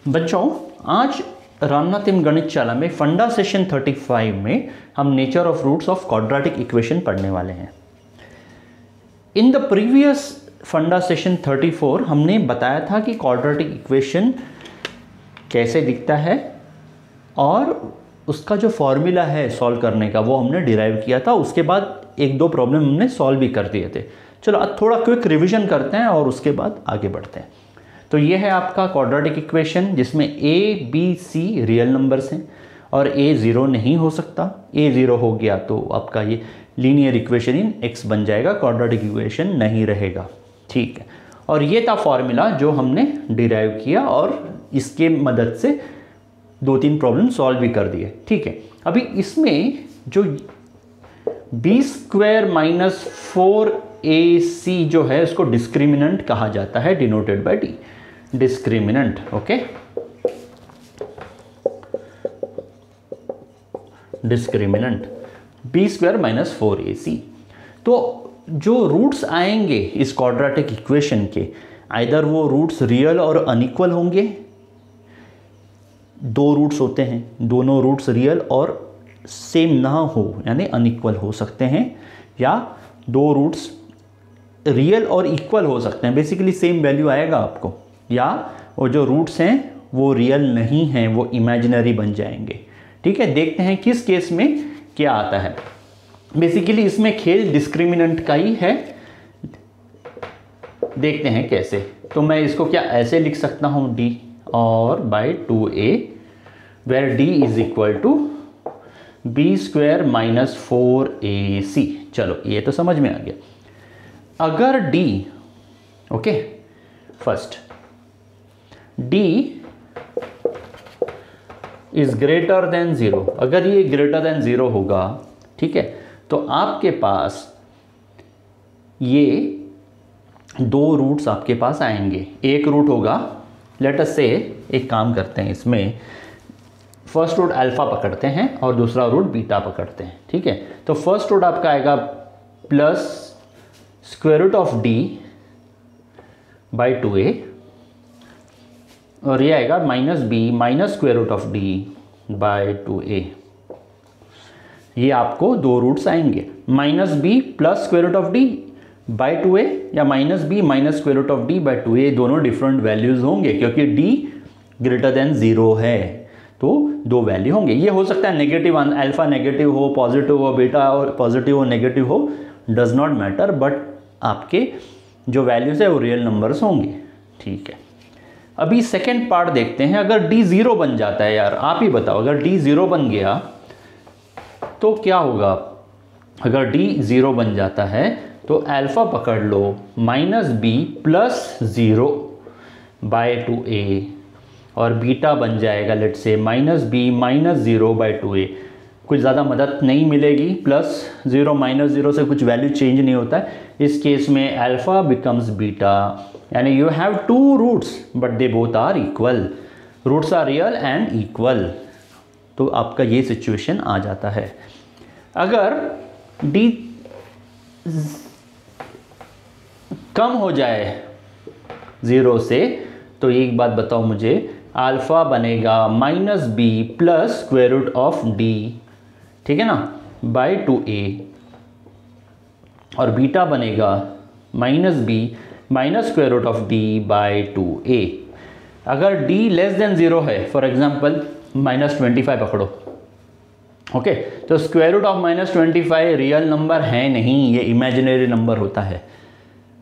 बच्चों, आज रामनाथन गणितशाला में फंडा सेशन 35 में हम nature of roots of quadratic equation पढ़ने वाले हैं। In the previous funda session 34 हमने बताया था कि क्वाड्रेटिक इक्वेशन कैसे दिखता है और उसका जो फॉर्मूला है सॉल्व करने का वो हमने डिराइव किया था। उसके बाद एक दो प्रॉब्लम हमने सॉल्व भी कर दिए थे। चलो अब थोड़ा क्विक रिवीजन करते हैं और उसके बाद आगे बढ़ते हैं। तो ये है आपका क्वाड्रेटिक इक्वेशन जिसमें a, b, c real numbers हैं और a 0 नहीं हो सकता। a 0 हो गया तो आपका ये लीनियर इक्वेशन इन x बन जाएगा, क्वाड्रेटिक इक्वेशन नहीं रहेगा। ठीक है, और ये था फॉर्मूला जो हमने डिराइव किया और इसके मदद से दो तीन प्रॉब्लम सॉल्व भी कर दिए। ठीक है, अभी इसमें जो b स्क्वायर माइनस 4ac जो है उसको डिस्क्रिमिनेंट कहा जाता है, denoted by d, discriminant. Okay, discriminant b square minus 4ac। तो जो रूट्स आएंगे इस क्वाड्रेटिक इक्वेशन के, आइदर वो रूट्स रियल और अनइक्वल होंगे। दो रूट्स होते हैं, दोनों रूट्स रियल और सेम ना हो यानी अनइक्वल हो सकते हैं, या दो रूट्स रियल और इक्वल हो सकते हैं, बेसिकली सेम वैल्यू आएगा आपको, या वो जो रूट्स हैं वो रियल नहीं हैं, वो इमेजिनरी बन जाएंगे। ठीक है, देखते हैं किस केस में क्या आता है। बेसिकली इसमें खेल डिस्क्रिमिनेंट का ही है, देखते हैं कैसे। तो मैं इसको क्या ऐसे लिख सकता हूं, d और by 2a where d is equal to b square minus 4ac। चलो ये तो समझ में आ गया। अगर d, okay, first d is greater than 0, अगर ये ग्रेटर देन 0 होगा, ठीक है, तो आपके पास ये दो रूट्स आपके पास आएंगे। एक रूट होगा, लेट अस से, एक काम करते हैं इसमें, फर्स्ट रूट अल्फा पकड़ते हैं और दूसरा रूट बीटा पकड़ते हैं। ठीक है, तो फर्स्ट रूट आपका आएगा plus square root of d by 2a, और ये आएगा minus b minus square root of d by 2a। ये आपको दो रूट्स आएंगे, minus b plus square root of d by 2a या minus b minus square root of d by 2a, दोनों different values होंगे क्योंकि d ग्रेटर देन 0 है, तो दो वैल्यू होंगे। ये हो सकता है नेगेटिव, अल्फा नेगेटिव हो, पॉजिटिव हो, बीटा पॉजिटिव हो, नेगेटिव हो, डज नॉट मैटर, बट आपके जो वैल्यूज है वो रियल नंबर्स होंगे। ठीक है, अभी सेकेंड पार्ट देखते हैं। अगर d 0 बन जाता है, यार आप ही बताओ, अगर d 0 बन गया तो क्या होगा। अगर d 0 बन जाता है तो अल्फा पकड़ लो minus b plus 0 by 2a, और बीटा बन जाएगा लेट से minus b minus 0 by 2a। कुछ ज़्यादा मदद नहीं मिलेगी, प्लस 0 माइनस 0 से कुछ वैल्यू चेंज नहीं होता है। इस केस में अल्फा बिकम्स बीटा, यानी you have two roots but they both are equal, roots are real and equal. तो आपका ये सिचुएशन आ जाता है। अगर d कम हो जाए 0 से, तो एक बात बताओ मुझे, अल्फा बनेगा minus b plus square root of d, ठीक है ना, बाई 2a, और बीटा बनेगा minus b minus square root of d by 2a। अगर d लेस देन 0 है, फॉर एग्जांपल माइनस 25 पकड़ो, ओके, तो square root of minus 25 real number है नहीं, ये इमेजिनरी नंबर होता है,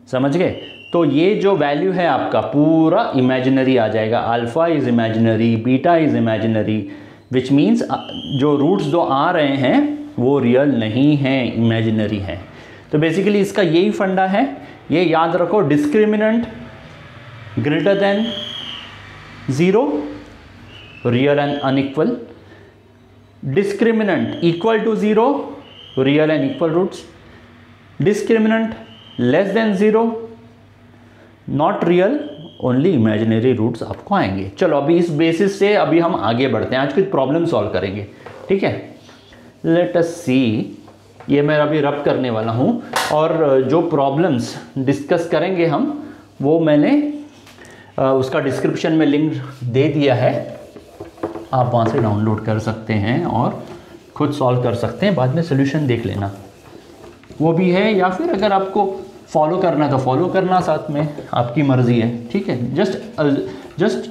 समझ गए। तो ये जो वैल्यू है आपका पूरा इमेजिनरी आ जाएगा, alpha is imaginary, beta is imaginary, which means जो रूट्स दो आ रहे हैं वो रियल नहीं हैं, इमेजिनरी हैं। तो बेसिकली इसका यही फंडा है, ये याद रखो, discriminant greater than 0, real and unequal, discriminant equal to 0, real and equal roots, discriminant less than 0, not real, only imaginary roots आपको आएंगे। चलो अभी इस बेसिस से अभी हम आगे बढ़ते हैं, आज कुछ प्रॉब्लम सॉल्व करेंगे। ठीक है, लेट अस सी, ये मैं अभी रब करने वाला हूँ और जो प्रॉब्लम्स डिस्कस करेंगे हम वो मैंने उसका डिस्क्रिप्शन में लिंक दे दिया है, आप वहाँ से डाउनलोड कर सकते हैं और खुद सॉल्व कर सकते हैं, बाद में सोल्यूशन देख लेना वो भी है, या फिर अगर आपको फॉलो करना है तो फॉलो करना, साथ में आपकी मर्ज़ी है, ठीक है। जस्ट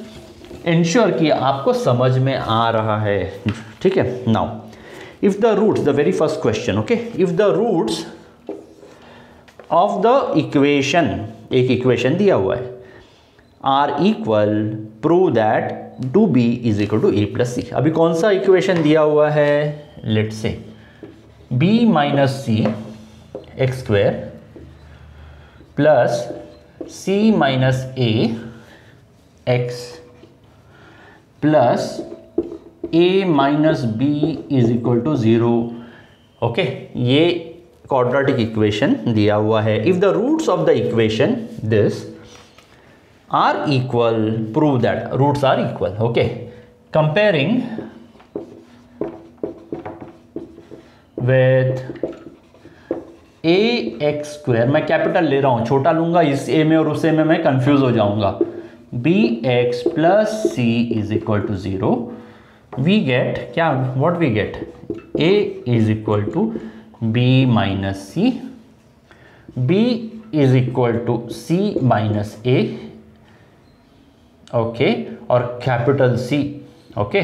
इंश्योर कि आपको समझ में आ रहा है, ठीक है। Now if the roots, the very first question, okay, if the roots of the equation, एक इक्वेशन दिया हुआ है, are equal, prove that 2b is equal to a plus C. अभी कौन सा इक्वेशन दिया हुआ है, let's say b minus c x square plus c minus a x plus a minus b is equal to 0, okay. ये quadratic equation दिया हुआ है। If the roots of the equation this are equal, prove that roots are equal, okay. Comparing with a x square, मैं capital ले रहा हूं, छोटा लूंगा इस a में और उस a में मैं कंफ्यूज हो जाऊंगा, b x plus c is equal to 0, we get क्या, what we get, a is equal to b minus C, b is equal to c minus a, okay, और capital C, okay,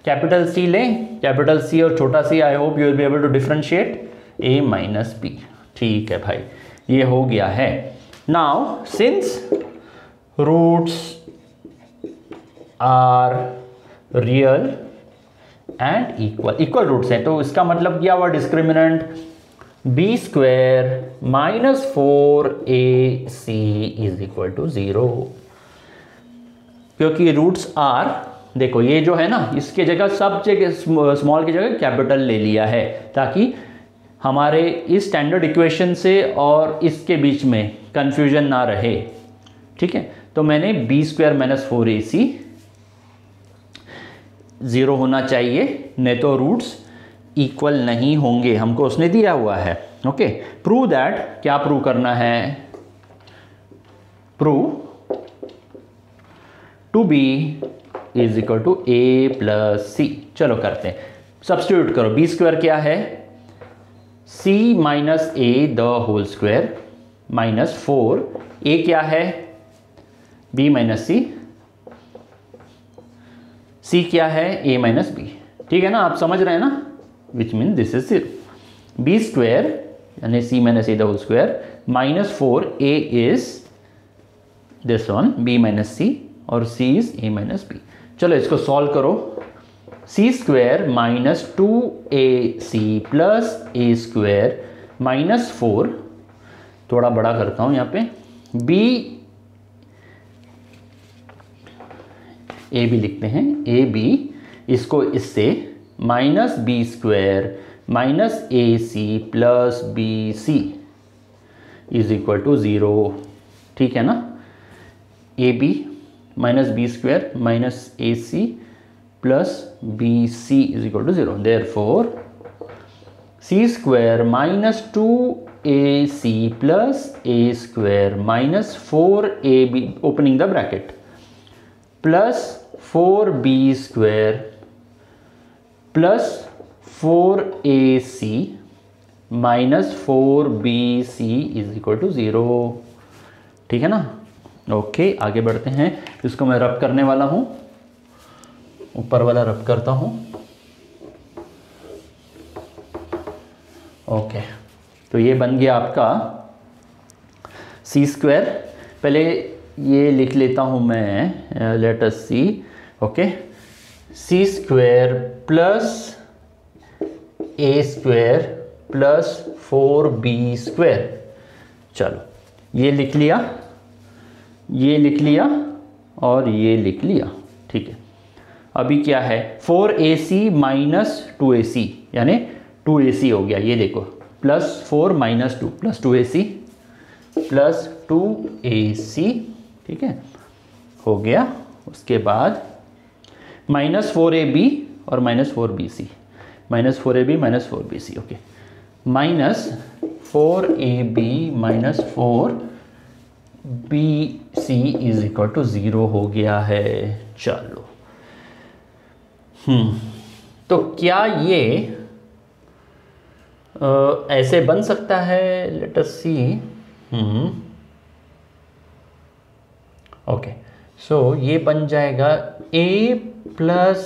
capital C लें, capital C और छोटा C, I hope you will be able to differentiate a minus B, ठीक है भाई, ये हो गया है। Now since roots are real and equal, equal roots हैं, तो इसका मतलब क्या हुआ, discriminant b square minus 4ac is equal to 0, क्योंकि रूट्स आर, देखो ये जो है ना, इसके जगह सब जगह स्मॉल की जगह कैपिटल ले लिया है, ताकि हमारे इस स्टैंडर्ड इक्वेशन से और इसके बीच में कंफ्यूजन ना रहे, ठीक है। तो मैंने b स्क्वायर माइनस 4ac 0 होना चाहिए, नहीं तो रूट्स इक्वल नहीं होंगे, हमको उसने दिया हुआ है, ओके। प्रूव दैट, क्या प्रूव करना है, prove 2b is equal to a plus C, चलो करते हैं, सब्स्टिट्यूट करो, b स्क्वायर क्या है, c minus a the whole square minus 4, a क्या है, b माइनस सी, c क्या है, a माइनस b, ठीक है ना, आप समझ रहे हैं ना, which mean this is 0, b square यानी c minus a the whole square minus 4, a is this one, b minus c, और c is a minus b। चलो इसको सॉल्व करो, c square minus 2ac plus a square minus 4, थोड़ा बड़ा करता हूं यहाँ पे, b a b लिखते हैं, a b, इसको इससे minus b square minus ac plus bc is equal to 0, ठीक है ना, ab minus B square minus A C plus B C is equal to 0, therefore C square minus 2ac plus A square minus 4ab, opening the bracket, plus 4b square plus 4ac minus 4bc is equal to 0, ठीक है ना। Okay, आगे बढ़ते हैं, इसको मैं रब करने वाला हूं, ऊपर वाला रब करता हूं, ओके। तो ये बन गया आपका सी स्क्वायर, पहले ये लिख लेता हूं मैं, late us C, okay, C square plus A square plus 4b square, चलो ये लिख लिया, ये लिख लिया और ये लिख लिया, ठीक है। अभी क्या है, 4ac माइनस 2ac यानी 2ac हो गया, ये देखो, plus 4 minus 2 plus 2ac plus 2ac, ठीक है, हो गया। उसके बाद माइनस 4ab और minus 4bc, minus 4ab minus 4bc, okay, minus 4ab minus 4 B C is equal to 0 हो गया है। चलो तो क्या ये ऐसे बन सकता है? लेट अस सी। ओके, सो ये बन जाएगा a plus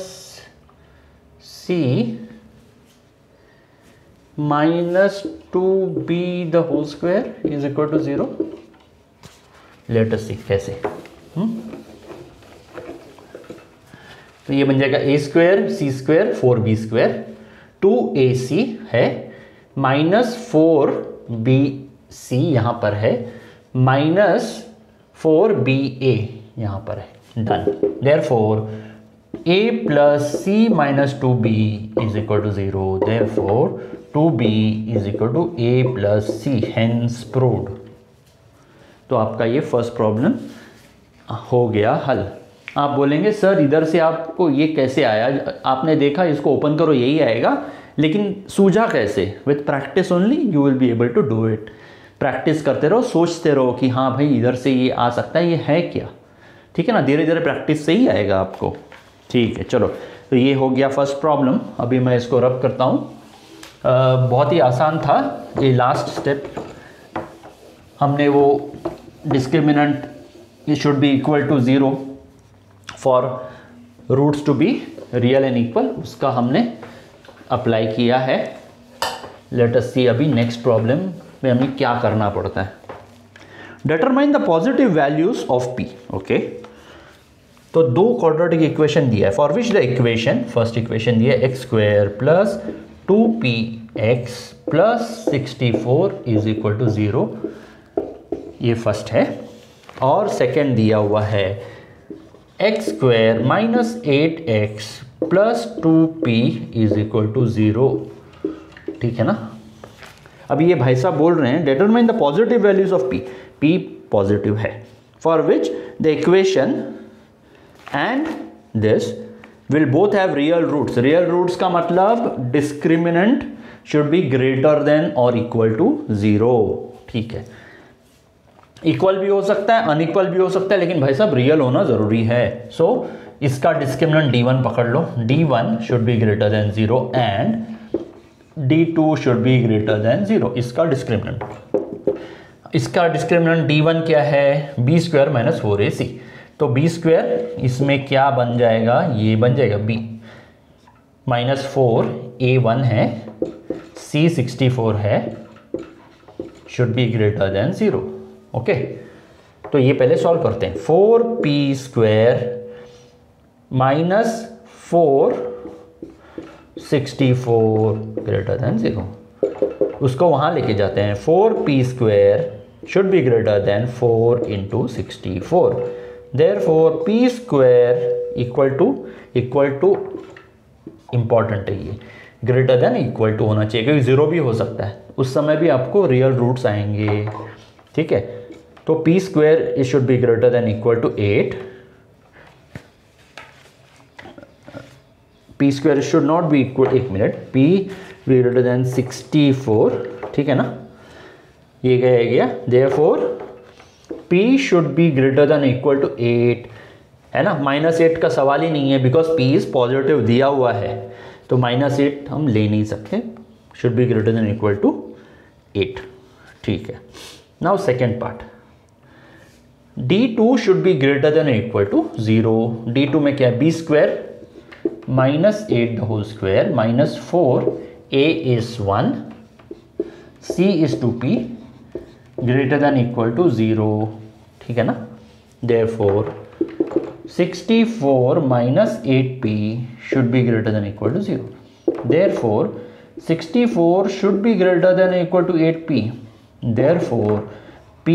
C minus 2b the whole square is equal to 0। Let us see कैसे। तो ये बन जाएगा a square C square 4b square 2ac है माइनस 4bc यहाँ पर है माइनस 4ba यहाँ पर है। Done. Therefore a plus C minus 2b is equal to 0। Therefore 2b is equal to a plus सी, हेंस प्रूव्ड। तो आपका ये फर्स्ट प्रॉब्लम हो गया हल। आप बोलेंगे सर इधर से आपको ये कैसे आया? आपने देखा इसको ओपन करो यही आएगा, लेकिन सूझा कैसे? With practice only you will be able to do it. Practice करते रहो, सोचते रहो कि हाँ भाई इधर से ये आ सकता है, ये है क्या। ठीक है ना, धीरे धीरे प्रैक्टिस से ही आएगा आपको। ठीक है, चलो तो ये हो गया फर्स्ट प्रॉब्लम। अभी मैं इसको रब करता हूँ। बहुत ही आसान था ये लास्ट स्टेप। हमने वो डिस्क्रिमिनेंट ये should be equal to 0 for roots to be real and equal, उसका हमने अप्लाई किया है। लेट अस सी अभी नेक्स्ट प्रॉब्लम में हमें क्या करना पड़ता है। Determine the positive values of P. Okay, तो दो क्वाड्रेटिक इक्वेशन दिया है for which the equation, first equation दिया है X square plus 2px plus 64 is equal to 0, ये फर्स्ट है। और सेकेंड दिया हुआ है X square minus 8x plus 2p is equal to 0। ठीक है ना। अभी ये भाई साहब बोल रहे हैं determine the positive values of p, p positive है, for which the equation and this will both have real roots. Real roots का मतलब discriminant should be greater than और इक्वल टू 0। ठीक है, इक्वल भी हो सकता है, अनइक्वल भी हो सकता है, लेकिन भाई साहब रियल होना जरूरी है। सो इसका डिस्क्रिमिनेंट d1 पकड़ लो। d1 should be greater than 0 and d2 should be greater than 0। इसका डिस्क्रिमिनेंट d1 क्या है? b square minus 4ac। तो b स्क्वायर इसमें क्या बन जाएगा? ये बन जाएगा b माइनस 4a1 है, c 64 है, should be greater than 0। Okay, तो ये पहले सॉल्व करते हैं। 4p square minus 464 greater than 0, उसको वहाँ लेके जाते हैं। 4p square should be greater then 4 into 64। Therefore p square equal two important है, ये ग्रेटर देन इक्वल टू होना चाहिए, क्योंकि 0 भी हो सकता है, उस समय भी आपको रियल रूट्स आएंगे। ठीक है, तो p square it should be greater than equal to 8। p square should not be equal, एक मिनट, p ग्रेटर देन 64। ठीक है ना, ये गया। Therefore p should be greater than equal to 8, है ना। -8 का सवाल ही नहीं है, बिकॉज p इज पॉजिटिव दिया हुआ है, तो -8 हम ले नहीं सकते। Should be greater than equal to 8। ठीक है, now second part, d2 should be greater than equal to 0। d2 में क्या है? b square minus 8 the whole square minus 4a is 1 c is 2p greater than equal to 0। ठीक है ना। Therefore 64 minus 8p should be greater than equal to 0। Therefore 64 should be greater than equal to 8p। Therefore p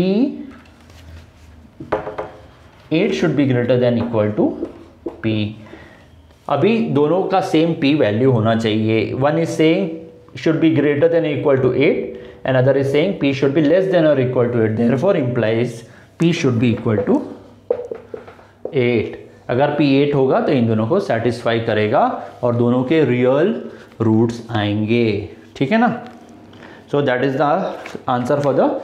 8 should be greater than equal to p। अभी दोनों का same p value होना चाहिए। One is saying should be greater than equal to 8 and other is saying p should be less than or equal to 8, therefore implies p should be equal to 8। अगर p 8 होगा तो इन दोनों को satisfy करेगा और दोनों के रियल रूट्स आएंगे। ठीक है ना। So that is the answer for the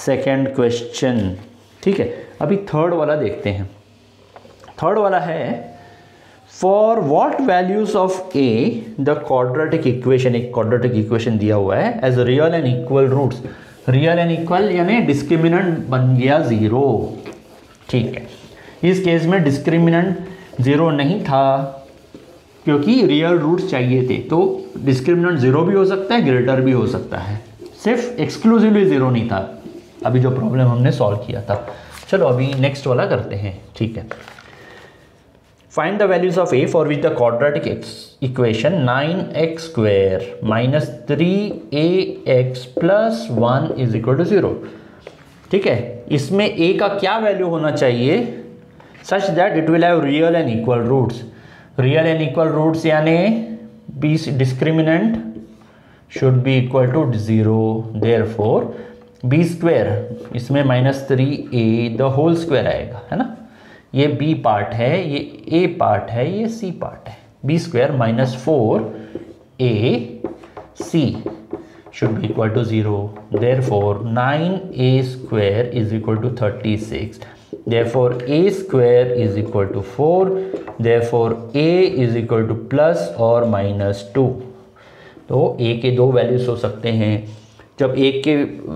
second question. ठीक है, अभी थर्ड वाला देखते हैं। थर्ड वाला है for what values of A the quadratic equation, एक क्वाड्रेटिक इक्वेशन दिया हुआ है as real and equal roots. Real and equal यानी डिस्क्रिमिनेंट बन गया 0। ठीक है, इस केस में डिस्क्रिमिनेंट 0 नहीं था क्योंकि रियल रूट्स चाहिए थे, तो डिस्क्रिमिनेंट 0 भी हो सकता है, ग्रेटर भी हो सकता है, सिर्फ एक्सक्लूसिवली 0 नहीं था अभी जो प्रॉब्लम हमने सॉल्व किया था। चलो अभी नेक्स्ट वाला करते हैं। ठीक है, find the values of A for which the quadratic equation 9x square minus 3ax plus 1 is equal to 0। ठीक है, इसमें a का क्या वैल्यू होना चाहिए such that it will have real and equal roots. Real and equal roots यानी B discriminant should be equal to 0। Therefore B square, इसमें -3a the whole square आएगा, है ना। ये b पार्ट है, ये a पार्ट है, ये c पार्ट है। B square minus 4ac should be equal to 0. Therefore 9a square is equal to 36. Therefore a square is equal to 4. Therefore a is equal to plus or minus 2. तो a के दो values हो सकते हैं। जब a के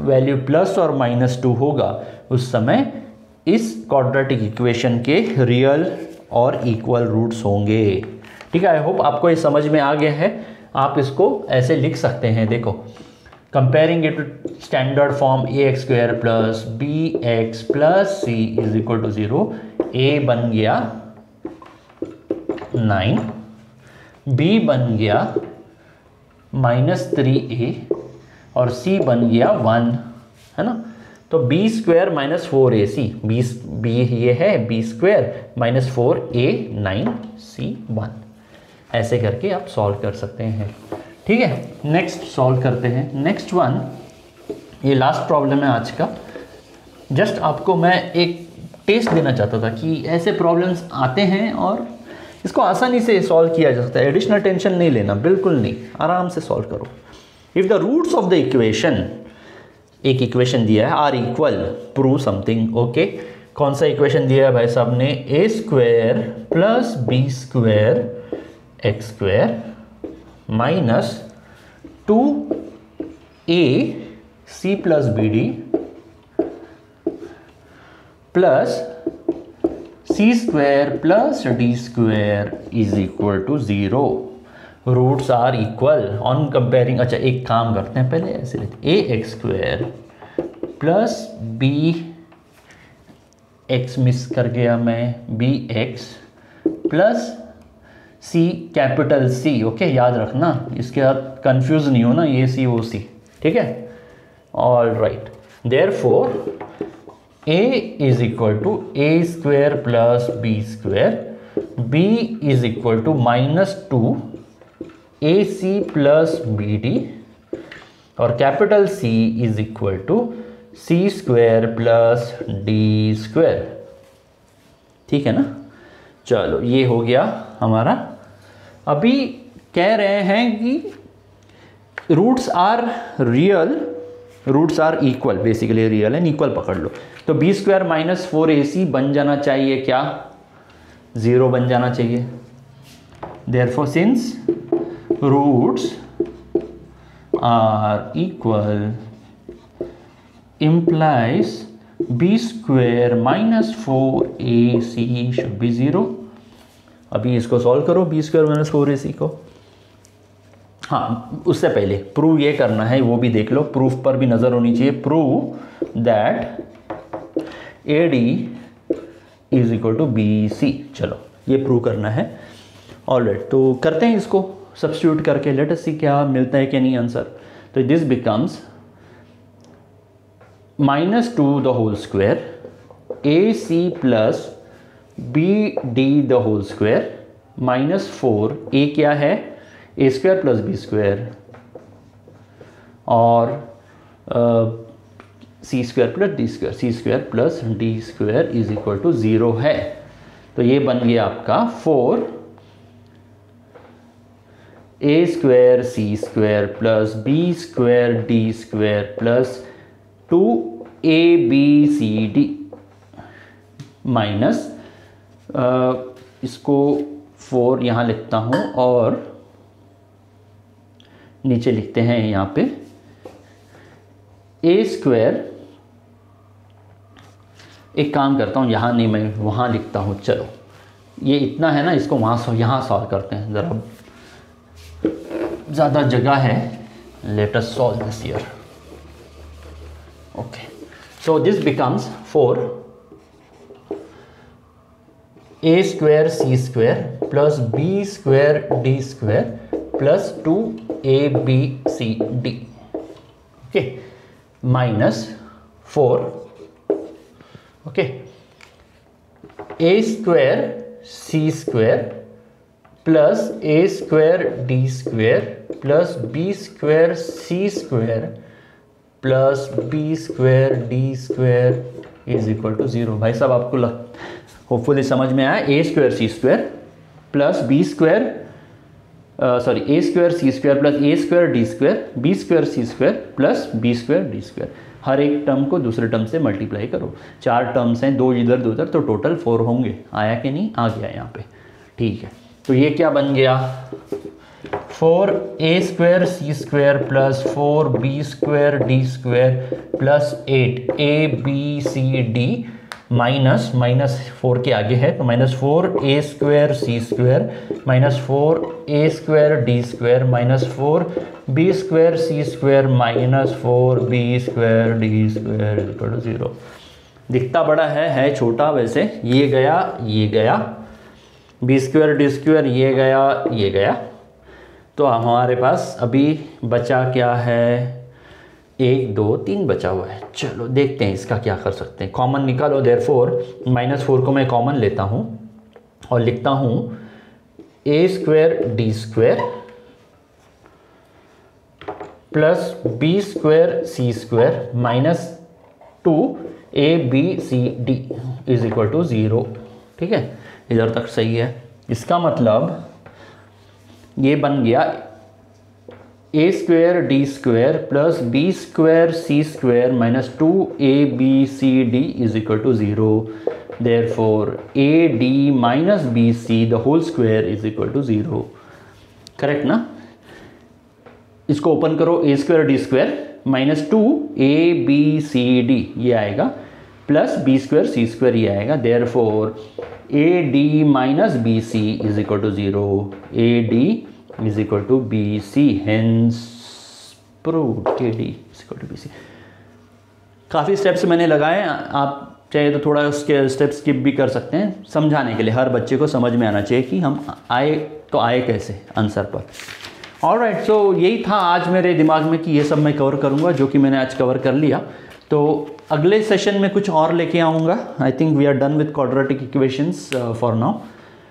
value plus और minus 2 होगा उस समय इस क्वाड्रेटिक इक्वेशन के रियल और इक्वल रूट्स होंगे। ठीक है, आई होप आपको ये समझ में आ गया है। आप इसको ऐसे लिख सकते हैं, देखो comparing it standard form ax square plus bx plus c is equal to 0। a बन गया 9, b बन गया -3a और c बन गया 1, है ना। तो B square minus 4ac, B ये है B square minus 4a 9c 1। ऐसे करके आप सॉल्व कर सकते हैं। ठीक है, नेक्स्ट सॉल्व करते हैं। नेक्स्ट वन, ये लास्ट प्रॉब्लम है आज का। जस्ट आपको मैं एक टेस्ट देना चाहता था कि ऐसे प्रॉब्लम्स आते हैं और इसको आसानी से सॉल्व किया जा सकता है। एडिशनल टेंशन नहीं लेना, बिल्कुल नहीं, आराम से सॉल्व करो। If the roots of the equation, एक इक्वेशन दिया है are equal, prove something. Okay, कौन सा इक्वेशन दिया है भाई साहब ने? A square plus B square X square minus 2a c plus B D plus C square plus D square is equal to 0। Roots are equal on comparing. अच्छा, एक काम करते हैं, पहले ऐसे लेते हैं, A X square plus B x miss कर गया मैं, बी एक्स प्लस सी कैपिटल सी। ओके, याद रखना, इसके साथ कंफ्यूज नहीं होना, ये सी वो सी। ठीक है, all right. Therefore a is equal to A square plus B square, b is equal to -2 AC plus B D और capital C is equal to C square plus D square. ठीक है ना। चलो, ये हो गया हमारा। अभी कह रहे हैं कि roots are real, roots are equal, basically real and equal पकड़ लो। तो बी स्क्वायर माइनस 4AC बन जाना चाहिए क्या? 0 बन जाना चाहिए। Therefore since roots are equal implies b square minus 4ac should be 0। अभी इसको सॉल्व करो, b square minus 4ac को। हाँ, उससे पहले प्रूव ये करना है, वो भी देख लो, प्रूफ पर भी नज़र होनी चाहिए। Prove that AD is equal to BC। चलो, ये प्रूव करना है। ऑलराइट, तो करते हैं इसको सब्स्टिट्यूट करके, लेट अस सी क्या मिलता है कि नहीं आंसर। तो this becomes -2 the whole square AC plus BD the whole square -4 A क्या है? A square plus B square और C square plus D square, C square plus D square is equal to 0 है। तो ये बन गया आपका 4 a square c square plus b square d square plus 2abcd minus इसको 4 यहाँ लिखता हूँ और नीचे लिखते हैं यहाँ पे ए स्क्वायर, एक काम करता हूँ यहाँ नहीं मैं वहाँ लिखता हूँ, चलो ये इतना है ना, इसको वहाँ यहाँ सॉल्व करते हैं, ज़रा ज़्यादा जगह है। Let us solve this here. Okay, so this becomes 4 A square C square plus B square D square plus 2 A B C D, okay, minus 4 okay A square C square plus A square D square plus B square C square plus B square D square is equal to 0। भाई साहब आपको hopefully समझ में आया। A square C square plus B square A square C square plus A square D square B square C square plus B square D square. हर एक term को दूसरे टर्म से मल्टीप्लाई करो। 4 टर्म्स हैं, 2 इधर 2 उधर, तो टोटल 4 होंगे। आया कि नहीं? आ गया यहाँ पे, ठीक है। तो ये क्या बन गया? 4 A square C square plus 4 B square D square plus 8 A B C D minus 4 के आगे है तो -4 A square C square -4 A square D square -4 B square C square -4 B square D square equal to 0। दिखता बड़ा है छोटा वैसे। ये गया बी स्क्वायर डी स्क्वायर, ये गया। तो हमारे पास अभी बचा क्या है? 1 2 3 बचा हुआ है। चलो देखते हैं इसका क्या कर सकते हैं। कॉमन निकालो। देयरफॉर -4 को मैं कॉमन लेता हूँ और लिखता हूँ A square D square plus B square C square -2 A B C D is equal to 0। ठीक है, इधर तक सही है। इसका मतलब ये बन गया A square D square plus B square C square -2 A B C D is equal to 0। Therefore A D minus B C the whole square is equal to 0। Correct ना? इसको ओपन करो। A square D square -2 A B C D ये आएगा plus B square C square ये आएगा। Therefore A D minus B C is equal to 0। A D is equal to BC, hence proved KD is equal to BC। काफ़ी steps मैंने लगाए, आप चाहे तो थोड़ा उसके स्टेप्स स्किप भी कर सकते हैं समझाने के लिए। हर बच्चे को समझ में आना चाहिए कि हम आए कैसे आंसर पर। ऑलराइट, सो यही था आज मेरे दिमाग में कि ये सब मैं कवर करूँगा, जो कि मैंने आज कवर कर लिया। तो अगले सेशन में कुछ और लेके आऊँगा। I think we are done with quadratic equations for now.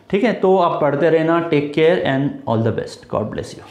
ठीक है, तो आप पढ़ते रहना। Take care and all the best. God bless you.